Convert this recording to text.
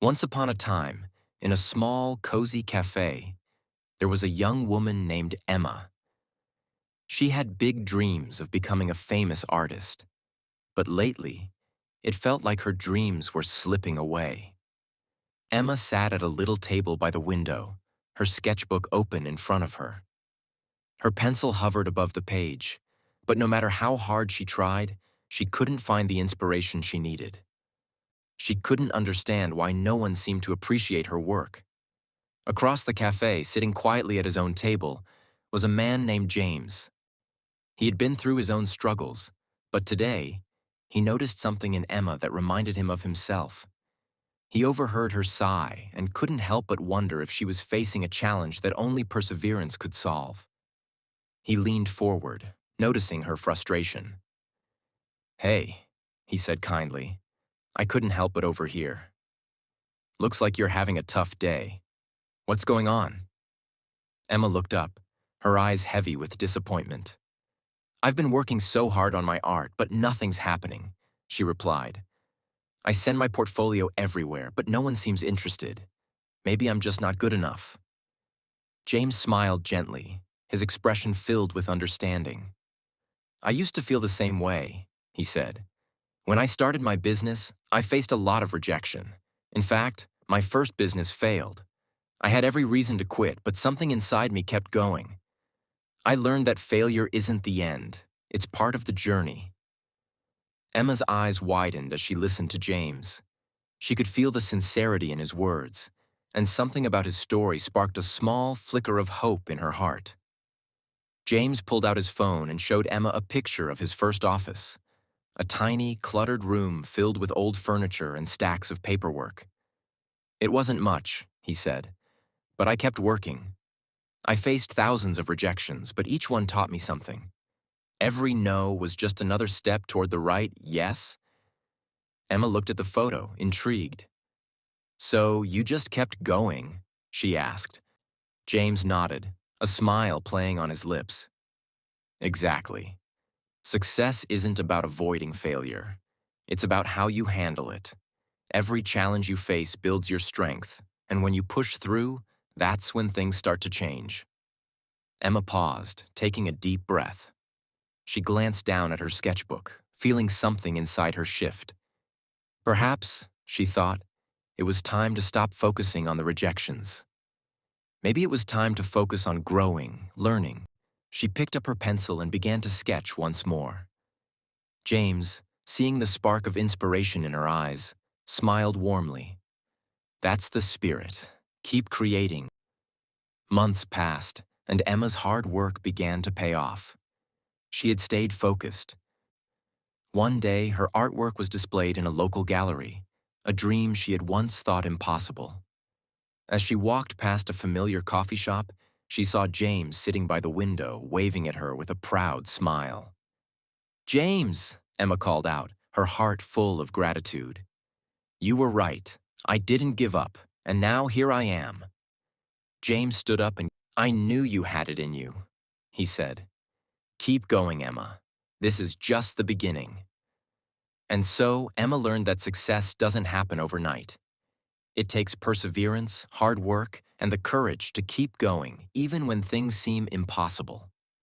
Once upon a time, in a small, cozy cafe, there was a young woman named Emma. She had big dreams of becoming a famous artist, but lately, it felt like her dreams were slipping away. Emma sat at a little table by the window, her sketchbook open in front of her. Her pencil hovered above the page, but no matter how hard she tried, she couldn't find the inspiration she needed. She couldn't understand why no one seemed to appreciate her work. Across the cafe, sitting quietly at his own table, was a man named James. He had been through his own struggles, but today, he noticed something in Emma that reminded him of himself. He overheard her sigh and couldn't help but wonder if she was facing a challenge that only perseverance could solve. He leaned forward, noticing her frustration. "Hey," he said kindly, "I couldn't help but overhear. Looks like you're having a tough day. What's going on?" Emma looked up, her eyes heavy with disappointment. "I've been working so hard on my art, but nothing's happening," she replied. "I send my portfolio everywhere, but no one seems interested. Maybe I'm just not good enough." James smiled gently, his expression filled with understanding. "I used to feel the same way," he said. "When I started my business, I faced a lot of rejection. In fact, my first business failed. I had every reason to quit, but something inside me kept going. I learned that failure isn't the end. It's part of the journey." Emma's eyes widened as she listened to James. She could feel the sincerity in his words, and something about his story sparked a small flicker of hope in her heart. James pulled out his phone and showed Emma a picture of his first office, a tiny, cluttered room filled with old furniture and stacks of paperwork. "It wasn't much," he said, "but I kept working. I faced thousands of rejections, but each one taught me something. Every no was just another step toward the right yes." Emma looked at the photo, intrigued. "So you just kept going?" she asked. James nodded, a smile playing on his lips. "Exactly. Success isn't about avoiding failure. It's about how you handle it. Every challenge you face builds your strength, and when you push through, that's when things start to change." Emma paused, taking a deep breath. She glanced down at her sketchbook, feeling something inside her shift. Perhaps, she thought, it was time to stop focusing on the rejections. Maybe it was time to focus on growing, learning. She picked up her pencil and began to sketch once more. James, seeing the spark of inspiration in her eyes, smiled warmly. "That's the spirit. Keep creating." Months passed, and Emma's hard work began to pay off. She had stayed focused. One day, her artwork was displayed in a local gallery, a dream she had once thought impossible. As she walked past a familiar coffee shop, she saw James sitting by the window, waving at her with a proud smile. "James," Emma called out, her heart full of gratitude. "You were right. I didn't give up, and now here I am." James stood up and, "I knew you had it in you," he said. "Keep going, Emma. This is just the beginning." And so, Emma learned that success doesn't happen overnight. It takes perseverance, hard work, and the courage to keep going, even when things seem impossible.